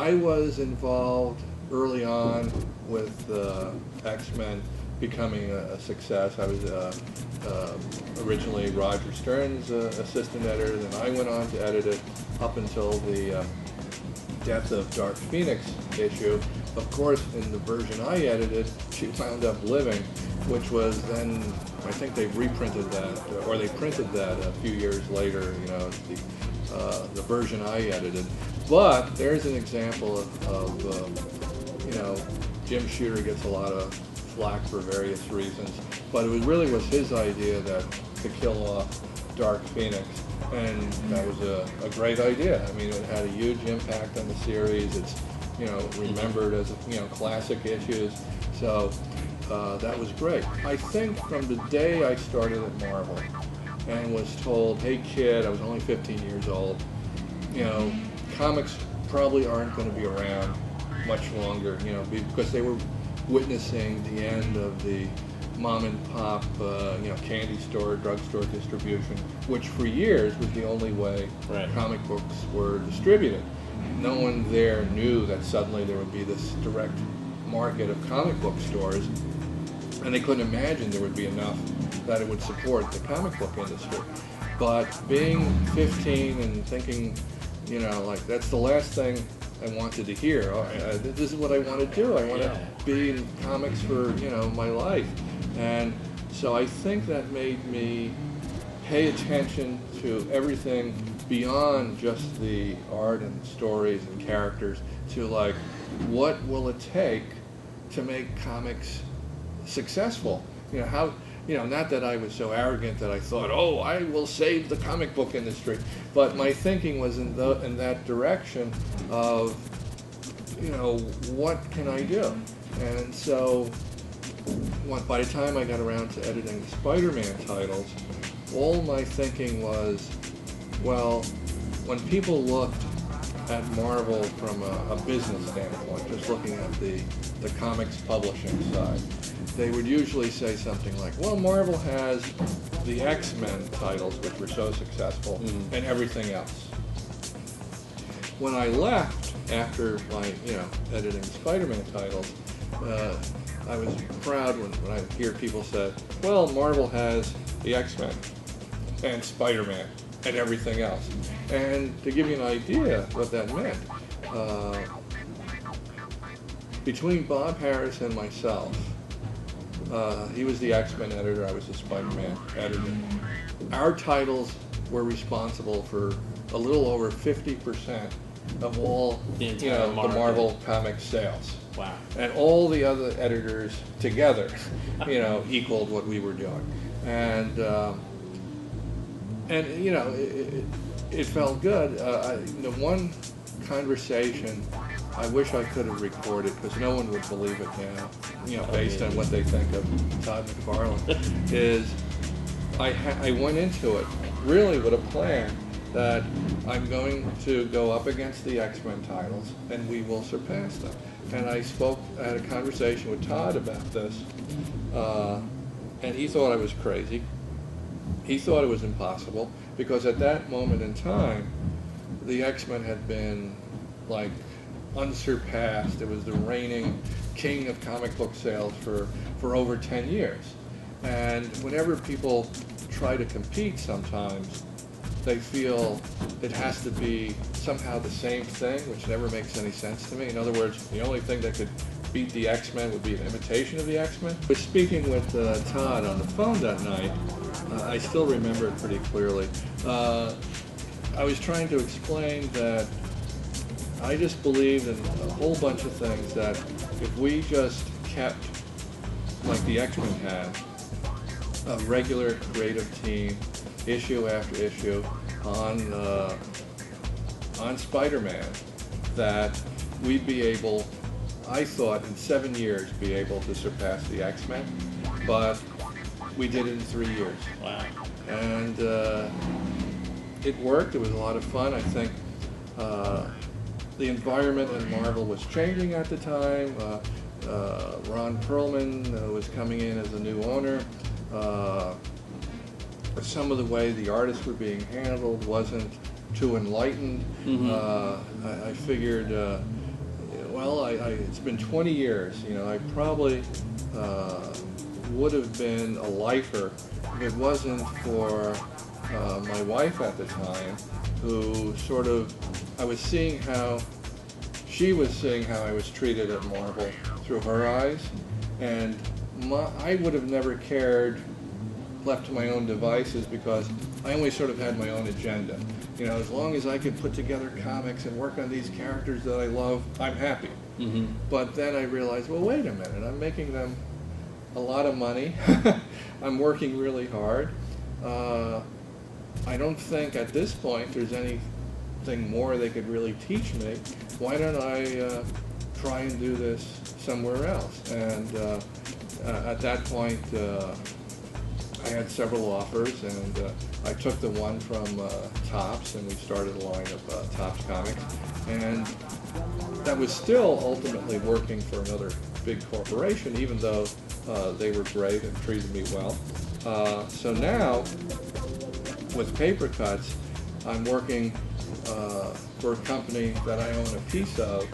I was involved early on with X-Men becoming a success. I was originally Roger Stern's assistant editor, then I went on to edit it up until the Death of Dark Phoenix issue. Of course, in the version I edited, she wound up living, which was then, I think they reprinted that, or they printed that a few years later, you know, the version I edited. But there's an example of you know, Jim Shooter gets a lot of flack for various reasons, but it really was his idea to kill off Dark Phoenix. And that was a great idea. I mean, it had a huge impact on the series. It's, you know, remembered as, you know, classic issues. So that was great. I think from the day I started at Marvel and was told, hey kid, I was only 15 years old, you know, comics probably aren't going to be around much longer, you know, because they were witnessing the end of the mom and pop, you know, candy store, drugstore distribution, which for years was the only way comic books were distributed. No one there knew that suddenly there would be this direct market of comic book stores, and they couldn't imagine there would be enough that it would support the comic book industry. But being 15 and thinking, you know, like, that's the last thing I wanted to hear. This is what I want to do. I want to be in comics for, you know, my life. And so I think that made me pay attention to everything beyond just the art and stories and characters, to like, what will it take to make comics successful? You know, how, you know, not that I was so arrogant that I thought, oh, I will save the comic book industry, but my thinking was in that direction of, you know, what can I do? And so by the time I got around to editing the Spider-Man titles, all my thinking was, well, when people looked at Marvel from a business standpoint, just looking at the comics publishing side, they would usually say something like, well, Marvel has the X-Men titles, which were so successful, and everything else. When I left, after my, you know, editing Spider-Man titles, I was proud when I hear people say, well, Marvel has the X-Men and Spider-Man and everything else. And to give you an idea what that meant, between Bob Harris and myself, he was the X-Men editor, I was the Spider-Man editor, our titles were responsible for a little over 50% of all, you know, the Marvel Comics sales. Wow. And all the other editors together, you know, equaled what we were doing. And you know, it felt good. The one conversation I wish I could have recorded, because no one would believe it now, you know, based on what they think of Todd McFarlane, is I went into it really with a plan that I'm going to go up against the X-Men titles and we will surpass them. And I had a conversation with Todd about this, and he thought I was crazy. He thought it was impossible, because at that moment in time, the X-Men had been like unsurpassed. It was the reigning king of comic book sales for over 10 years. And whenever people try to compete sometimes, they feel it has to be somehow the same thing, which never makes any sense to me. In other words, the only thing that could beat the X-Men would be an imitation of the X-Men. I was speaking with Todd on the phone that night. I still remember it pretty clearly. I was trying to explain that I just believed in a whole bunch of things, that if we just kept, like the X-Men had, a regular creative team, issue after issue, on Spider-Man, that we'd be able, I thought, in 7 years, be able to surpass the X-Men, but we did it in 3 years. Wow. And it worked. It was a lot of fun. I think the environment in Marvel was changing at the time. Ron Perlman was coming in as a new owner. Some of the way the artists were being handled wasn't too enlightened. I figured Well, it's been 20 years. You know, I probably would have been a lifer if it wasn't for my wife at the time, who sort of, I was seeing how she was seeing how I was treated at Marvel through her eyes, and I would have never cared, left to my own devices, because I always sort of had my own agenda. You know, as long as I could put together comics and work on these characters that I love, I'm happy. Mm-hmm. But then I realized, well, wait a minute, I'm making them a lot of money. I'm working really hard. I don't think at this point there's anything more they could really teach me. Why don't I try and do this somewhere else? And at that point, I had several offers, and I took the one from Topps, and we started a line of Topps comics. And that was still ultimately working for another big corporation, even though they were great and treated me well. So now, with Paper Cuts, I'm working for a company that I own a piece of,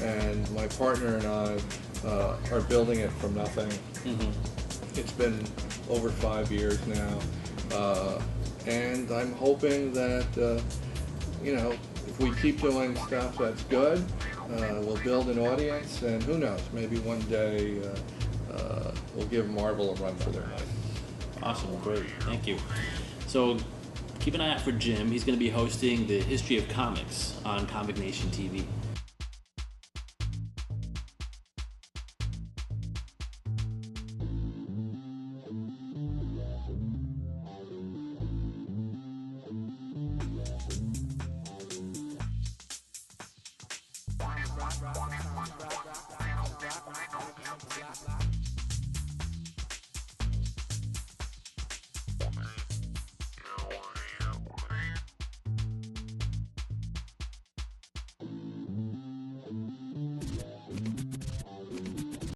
and my partner and I are building it from nothing. Mm-hmm. It's been over 5 years now, and I'm hoping that, you know, if we keep doing stuff that's good, we'll build an audience, and who knows, maybe one day we'll give Marvel a run for their money. Awesome, great, thank you. So keep an eye out for Jim. He's going to be hosting the History of Comics on Comic Nation TV.